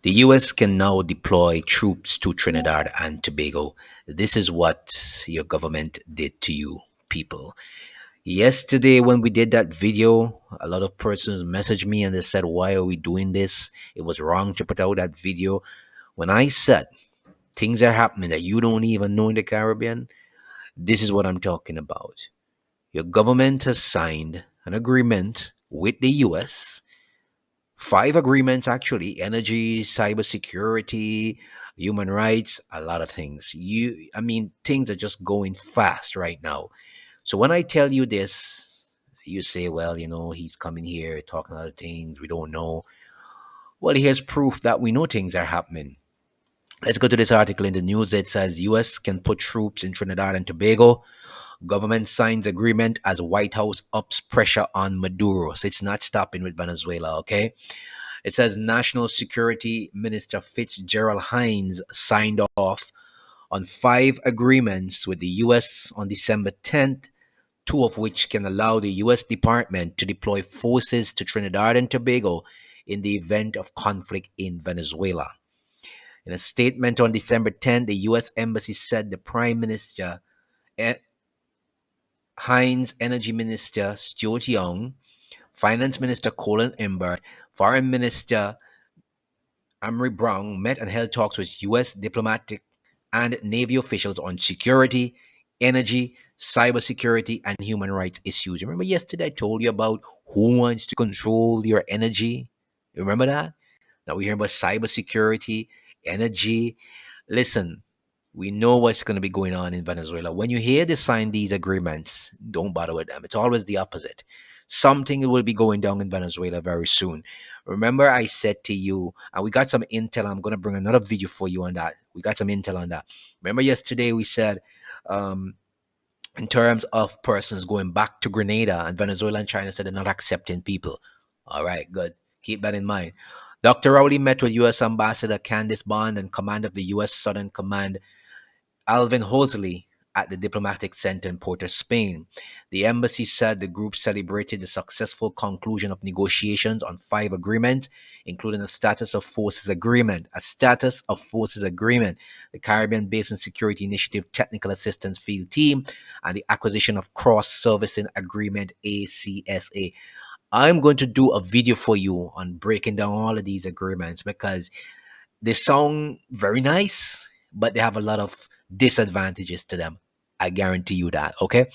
The US can now deploy troops to Trinidad and Tobago. This is what your government did to you people. Yesterday, when we did that video, a lot of persons messaged me and they said, "Why are we doing this? It was wrong to put out that video." When I said things are happening that you don't even know in the Caribbean, this is what I'm talking about. Your government has signed an agreement with the US, five agreements actually: energy, cybersecurity, human rights, a lot of things. Things are just going fast right now. So when I tell you this, you say, well, he's coming here talking other things we don't know. Well, here's proof that we know things are happening. Let's go to this article in the news that says US can put troops in Trinidad and Tobago. Government signs agreement as White House ups pressure on Maduro. So it's not stopping with Venezuela, okay? It says National Security Minister Fitzgerald Hines signed off on five agreements with the US on December 10th, two of which can allow the US Department to deploy forces to Trinidad and Tobago in the event of conflict in Venezuela. In a statement on December 10th, the US Embassy said the Prime Minister, eh, Hines, Energy Minister Stuart Young, Finance Minister Colin Imbert, Foreign Minister Amory Brown met and held talks with U.S. diplomatic and Navy officials on security, energy, cybersecurity, and human rights issues. Remember yesterday I told you about who wants to control your energy? You remember that? Now we hear about cybersecurity, energy. Listen, we know what's going to be going on in Venezuela. When you hear they sign these agreements, don't bother with them. It's always the opposite. Something will be going down in Venezuela very soon. Remember, I said to you, and we got some intel. I'm going to bring another video for you on that. We got some intel on that. Remember, yesterday we said, um, in terms of persons going back to Grenada, and Venezuela and China said they're not accepting people. All right, good. Keep that in mind. Dr. Rowley met with U.S. Ambassador Candice Bond and Commander of the U.S. Southern Command Alvin Hosley at the Diplomatic Center in Porto, Spain. The embassy said the group celebrated the successful conclusion of negotiations on five agreements, including a Status of Forces Agreement, the Caribbean Basin Security Initiative Technical Assistance Field Team, and the acquisition of Cross Servicing Agreement ACSA. I'm going to do a video for you on breaking down all of these agreements because they sound very nice, but they have a lot of disadvantages to them. I guarantee you that. Okay.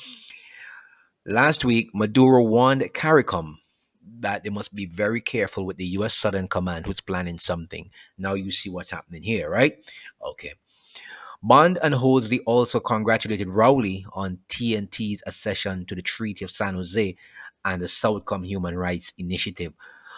Last week, Maduro warned CARICOM that they must be very careful with the U.S. Southern Command who's planning something. Now you see what's happening here, right? Okay. Bond and Hosley also congratulated Rowley on TNT's accession to the Treaty of San Jose and the Southcom Human Rights Initiative.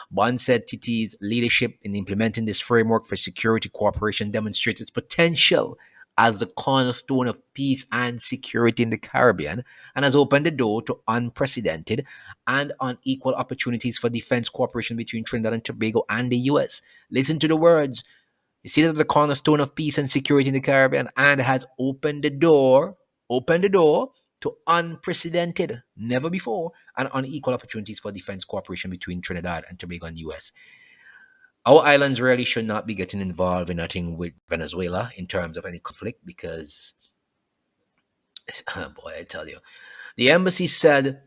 Bond said TT's leadership in implementing this framework for security cooperation demonstrates its potential as the cornerstone of peace and security in the Caribbean and has opened the door to unprecedented and unequal opportunities for defense cooperation between Trinidad and Tobago and the U.S. Listen to the words. You see that the cornerstone of peace and security in the Caribbean and has opened the door to unprecedented, never before, and unequal opportunities for defense cooperation between Trinidad and Tobago and US. Our islands really should not be getting involved in nothing with Venezuela in terms of any conflict because, boy, I tell you, the embassy said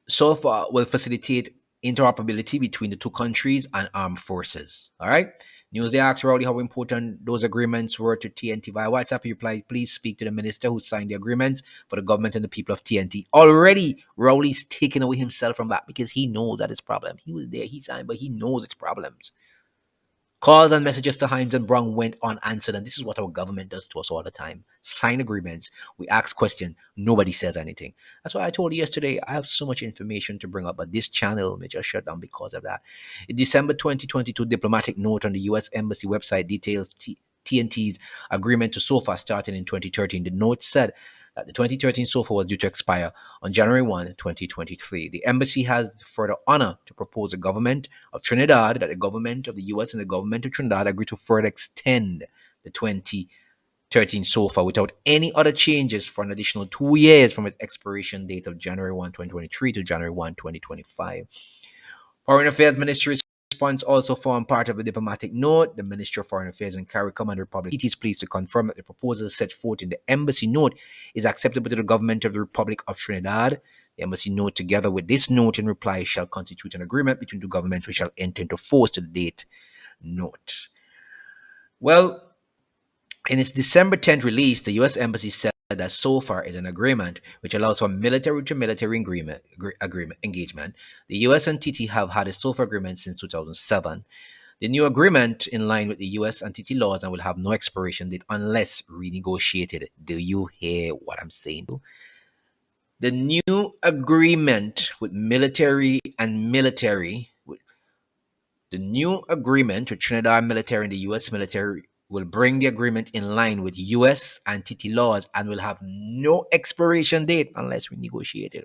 so far will facilitate interoperability between the two countries and armed forces. All right. Newsday asked Rowley how important those agreements were to TNT via WhatsApp. He replied, please speak to the minister who signed the agreements for the government and the people of TNT. Already, Rowley's taken away himself from that because he knows that it's problem. He was there, he signed, but he knows its problems. Calls and messages to Hines and Brown went unanswered, and this is what our government does to us all the time. Sign agreements, we ask questions, nobody says anything. That's why I told you yesterday I have so much information to bring up, but this channel may just shut down because of that. In December 2022, diplomatic note on the U.S. Embassy website details TNT's agreement to SOFA starting in 2013. The note said that the 2013 SOFA was due to expire on January 1, 2023. The embassy has the further honor to propose the government of Trinidad that the government of the U.S. and the government of Trinidad agree to further extend the 2013 SOFA without any other changes for an additional 2 years from its expiration date of January 1, 2023 to January 1, 2025. Foreign Affairs Ministry response also form part of a diplomatic note. The Ministry of Foreign Affairs and CARICOM and the Republic it is pleased to confirm that the proposal set forth in the embassy note is acceptable to the government of the Republic of Trinidad. The embassy note, together with this note in reply, shall constitute an agreement between the governments which shall enter into force to the date note. Well, in its December 10th release, the U.S. Embassy said that so far is an agreement which allows for military-to-military agreement engagement. The U.S. and TT have had a SOFA agreement since 2007. The new agreement in line with the U.S. and TT laws and will have no expiration date unless renegotiated. Do you hear what I'm saying? The new agreement with military and military the new agreement with Trinidad military and the U.S. military will bring the agreement in line with U.S. and TT laws and will have no expiration date unless renegotiated.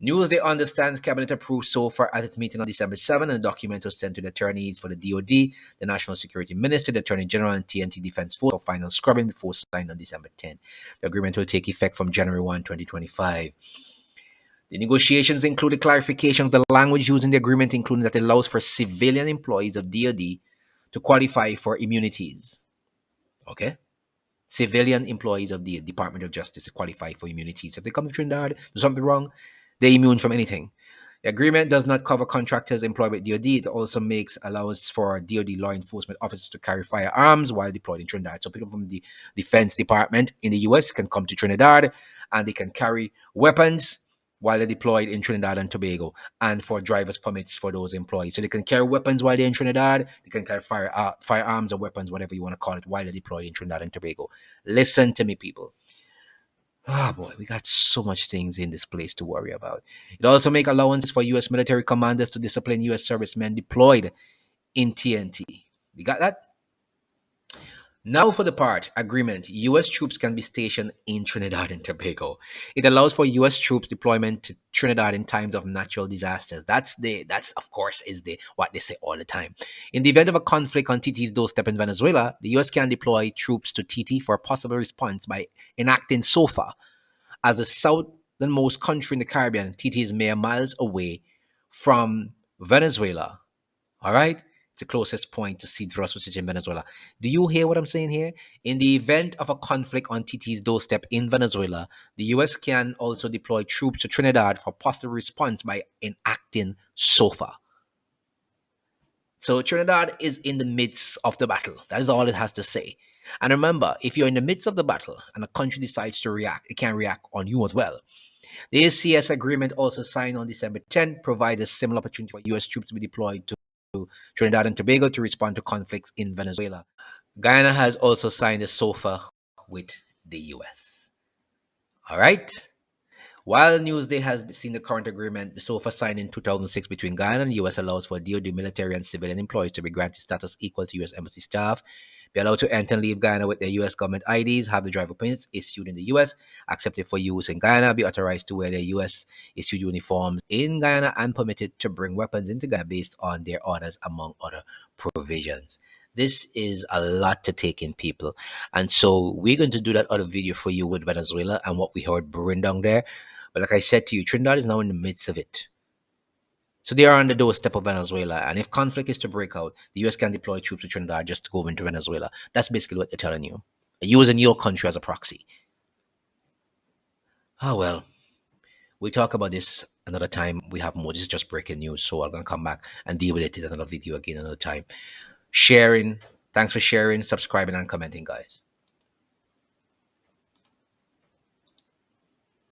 Newsday understands Cabinet approved so far at its meeting on December 7, and the document was sent to the attorneys for the DoD, the National Security Minister, the Attorney General, and TNT Defense Force for final scrubbing before signed on December 10. The agreement will take effect from January 1, 2025. The negotiations included clarification of the language used in the agreement, including that it allows for civilian employees of DoD to qualify for immunities. Okay? Civilian employees of the Department of Justice to qualify for immunities. If they come to Trinidad, do something wrong, they're immune from anything. The agreement does not cover contractors employed with DoD. It also makes allowance for DoD law enforcement officers to carry firearms while deployed in Trinidad. So people from the Defense Department in the US can come to Trinidad and they can carry weapons while they're deployed in Trinidad and Tobago, and for driver's permits for those employees. So they can carry weapons while they're in Trinidad. They can carry firearms or weapons, whatever you want to call it, while they're deployed in Trinidad and Tobago. Listen to me, people. Ah, boy, we got so much things in this place to worry about. It also make allowances for U.S. military commanders to discipline U.S. servicemen deployed in TNT. You got that? Now for the part agreement. U.S. troops can be stationed in Trinidad and Tobago. It allows for U.S. troops deployment to Trinidad in times of natural disasters. That's of course is the what they say all the time. In the event of a conflict on TT's doorstep in Venezuela, the U.S. can deploy troops to TT for a possible response by enacting SOFA. As the southernmost country in the Caribbean, TT is mere miles away from Venezuela. All right? It's the closest point to seed thrust, which is in Venezuela. Do you hear what I'm saying here? In the event of a conflict on TT's doorstep in Venezuela, the US can also deploy troops to Trinidad for possible response by enacting SOFA. So Trinidad is in the midst of the battle. That is all it has to say. And remember, if you're in the midst of the battle and a country decides to react, it can react on you as well. The ACS agreement, also signed on December 10, provides a similar opportunity for U.S. troops to be deployed to Trinidad and Tobago to respond to conflicts in Venezuela. Guyana has also signed a SOFA with the U.S. All right? While Newsday has seen the current agreement, the SOFA signed in 2006 between Guyana and the U.S. allows for DoD military and civilian employees to be granted status equal to U.S. embassy staff, be allowed to enter and leave Guyana with their U.S. government IDs, have the driver permits issued in the U.S., accepted for use in Guyana, be authorized to wear their U.S. issued uniforms in Guyana, and permitted to bring weapons into Guyana based on their orders, among other provisions. This is a lot to take in, people. And so we're going to do that other video for you with Venezuela and what we heard brewing down there. But like I said to you, Trinidad is now in the midst of it. So they are on the doorstep of Venezuela. And if conflict is to break out, the US can deploy troops to Trinidad just to go into Venezuela. That's basically what they're telling you. Using your country as a proxy. Oh, well, we'll talk about this another time. We have more. This is just breaking news. So I'm going to come back and deal with it in another video again another time. Sharing. Thanks for sharing, subscribing, and commenting, guys.